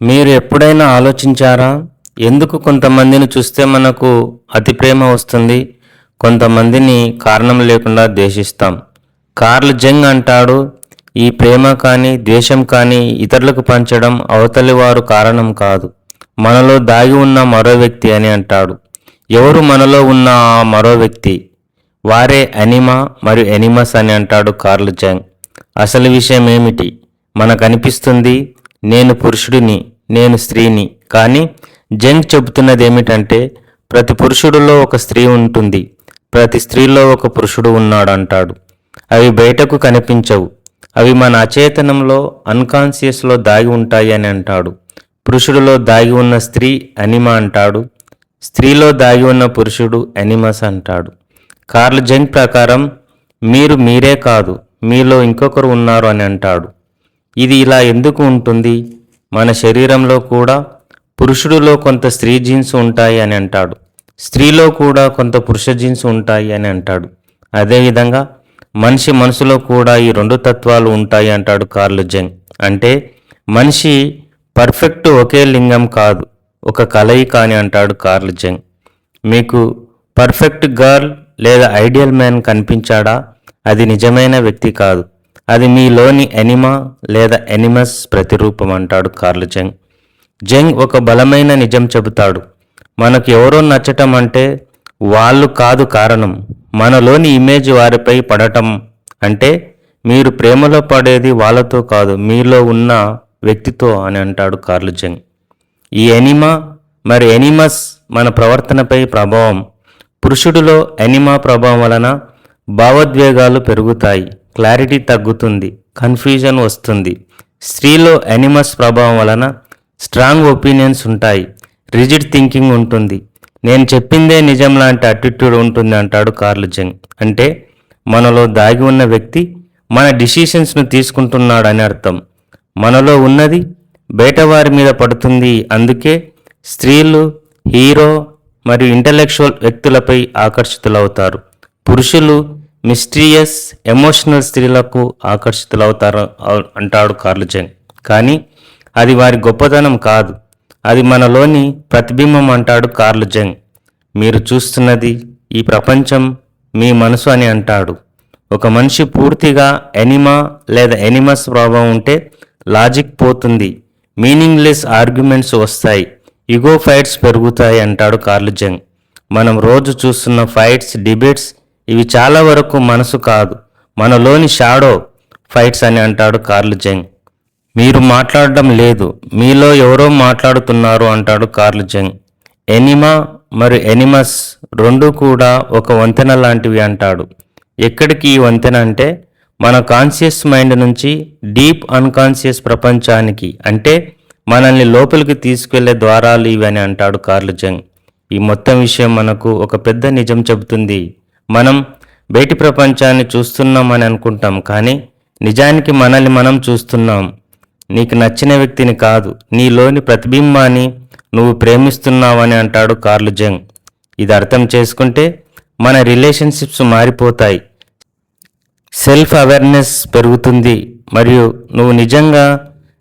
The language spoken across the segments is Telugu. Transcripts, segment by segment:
మీరు ఎప్పుడైనా ఆలోచించారా? ఎందుకు కొంతమందిని చూస్తే మనకు అతి ప్రేమ వస్తుంది, కొంతమందిని కారణం లేకుండా ద్వేషిస్తాం? కార్ల్ జంగ్ అంటాడు, ఈ ప్రేమ కానీ ద్వేషం కానీ ఇతరులకు పంచడం అవతలి వారు కారణం కాదు, మనలో దాగి ఉన్న మరో వ్యక్తి అని అంటాడు. ఎవరు మనలో ఉన్న ఆ మరో వ్యక్తి? వారే అనిమా మరియు ఎనిమస్ అని అంటాడు కార్ల్ జంగ్. అసలు విషయం ఏమిటి? మనకనిపిస్తుంది నేను పురుషుడిని, నేను స్త్రీని. కానీ జంగ్ చెబుతున్నది ఏమిటంటే ప్రతి పురుషుడిలో ఒక స్త్రీ ఉంటుంది, ప్రతి స్త్రీలో ఒక పురుషుడు ఉన్నాడు అంటాడు. అవి బయటకు కనిపించవు, అవి మన అచేతనంలో అన్కాన్షియస్లో దాగి ఉంటాయి అని అంటాడు. పురుషుడిలో దాగి ఉన్న స్త్రీ అనిమా అంటాడు, స్త్రీలో దాగి ఉన్న పురుషుడు ఎనిమస్ అంటాడు. కార్ల్ జంగ్ ప్రకారం మీరు మీరే కాదు, మీలో ఇంకొకరు ఉన్నారు అని అంటాడు. ఇది ఇలా ఎందుకు ఉంటుంది? మన శరీరంలో కూడా పురుషుడిలో కొంత స్త్రీ జీన్స్ ఉంటాయి అని అంటాడు, స్త్రీలో కూడా కొంత పురుష జీన్స్ ఉంటాయి అని అంటాడు. అదేవిధంగా మనిషి మనసులో కూడా ఈ రెండు తత్వాలు ఉంటాయి అంటాడు కార్ల్ జంగ్. అంటే మనిషి పర్ఫెక్ట్ ఒకే లింగం కాదు, ఒక కలయిక అని అంటాడు కార్ల్ జంగ్. మీకు పర్ఫెక్ట్ గర్ల్ లేదా ఐడియల్ మ్యాన్ కనిపించాడా? అది నిజమైన వ్యక్తి కాదు, అది మీలోని ఎనిమా లేదా ఎనిమస్ ప్రతిరూపం అంటాడు కార్ల్ జంగ్. జంగ్ ఒక బలమైన నిజం చెబుతాడు, మనకు ఎవరో నచ్చటం అంటే వాళ్ళు కాదు కారణం, మనలోని ఇమేజ్ వారిపై పడటం. అంటే మీరు ప్రేమలో పడేది వాళ్ళతో కాదు, మీలో ఉన్న వ్యక్తితో అని అంటాడు కార్ల్ జంగ్. ఈ ఎనిమా మరి ఎనిమస్ మన ప్రవర్తనపై ప్రభావం. పురుషుడిలో ఎనిమా ప్రభావం వలన భావోద్వేగాలు పెరుగుతాయి, క్లారిటీ తగ్గుతుంది, కన్ఫ్యూజన్ వస్తుంది. స్త్రీలో ఎనిమస్ ప్రభావం వలన స్ట్రాంగ్ ఒపీనియన్స్ ఉంటాయి, రిజిడ్ థింకింగ్ ఉంటుంది, నేను చెప్పిందే నిజం లాంటి అటిట్యూడ్ ఉంటుంది అంటాడు కార్ల్ జంగ్. అంటే మనలో దాగి ఉన్న వ్యక్తి మన డిసిషన్స్ను తీసుకుంటున్నాడు అని అర్థం. మనలో ఉన్నది బయట వారి మీద పడుతుంది. అందుకే స్త్రీలు హీరో మరియు ఇంటలెక్చువల్ వ్యక్తులపై ఆకర్షితులవుతారు, పురుషులు మిస్టీరియస్ ఎమోషనల్ స్త్రీలకు ఆకర్షితులవుతారు అంటాడు కార్ల్ జంగ్. కానీ అది వారి గొప్పతనం కాదు, అది మనలోని ప్రతిబింబం అంటాడు కార్ల్ జంగ్. మీరు చూస్తున్నది ఈ ప్రపంచం మీ మనసు అని అంటాడు. ఒక మనిషి పూర్తిగా ఎనిమా లేదా ఎనిమస్ ప్రభావం ఉంటే లాజిక్ పోతుంది, మీనింగ్లెస్ ఆర్గ్యుమెంట్స్ వస్తాయి, ఇగో ఫైట్స్ పెరుగుతాయి అంటాడు కార్ల్ జంగ్. మనం రోజు చూస్తున్న ఫైట్స్, డిబేట్స్ ఇవి చాలా వరకు మనసు కాదు, మనలోని షాడో ఫైట్స్ అని అంటాడు కార్ల్ జంగ్. మీరు మాట్లాడడం లేదు, మీలో ఎవరో మాట్లాడుతున్నారు అంటాడు కార్ల్ జంగ్. ఎనిమా మరియు ఎనిమస్ రెండు కూడా ఒక వంతెన లాంటివి అంటాడు. ఎక్కడికి ఈ వంతెన అంటే మన కాన్షియస్ మైండ్ నుంచి డీప్ అన్కాన్షియస్ ప్రపంచానికి, అంటే మనల్ని లోపలికి తీసుకెళ్లే ద్వారాలు ఇవి అని అంటాడు కార్ల్ జంగ్. ఈ మొత్తం విషయం మనకు ఒక పెద్ద నిజం చెబుతుంది. మనం బయటి ప్రపంచాన్ని చూస్తున్నామని అనుకుంటాం, కానీ నిజానికి మనల్ని మనం చూస్తున్నాం. నీకు నచ్చిన వ్యక్తిని కాదు, నీలోని ప్రతిబింబాన్ని నువ్వు ప్రేమిస్తున్నావని అంటాడు కార్ల్ జంగ్. ఇది అర్థం చేసుకుంటే మన రిలేషన్షిప్స్ మారిపోతాయి, సెల్ఫ్ అవేర్నెస్ పెరుగుతుంది, మరియు నువ్వు నిజంగా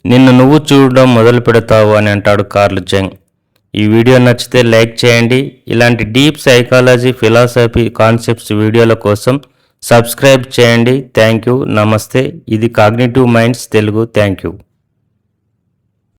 నిన్ను నువ్వు చూడడం మొదలు పెడతావు అని అంటాడు కార్ల్ జంగ్. ఈ వీడియో నచ్చితే లైక్ చేయండి. ఇలాంటి డీప్ సైకాలజీ, ఫిలాసఫీ కాన్సెప్ట్స్ వీడియోల కోసం సబ్స్క్రైబ్ చేయండి. Thank you. నమస్తే. ఇది cognitive minds Telugu. Thank you.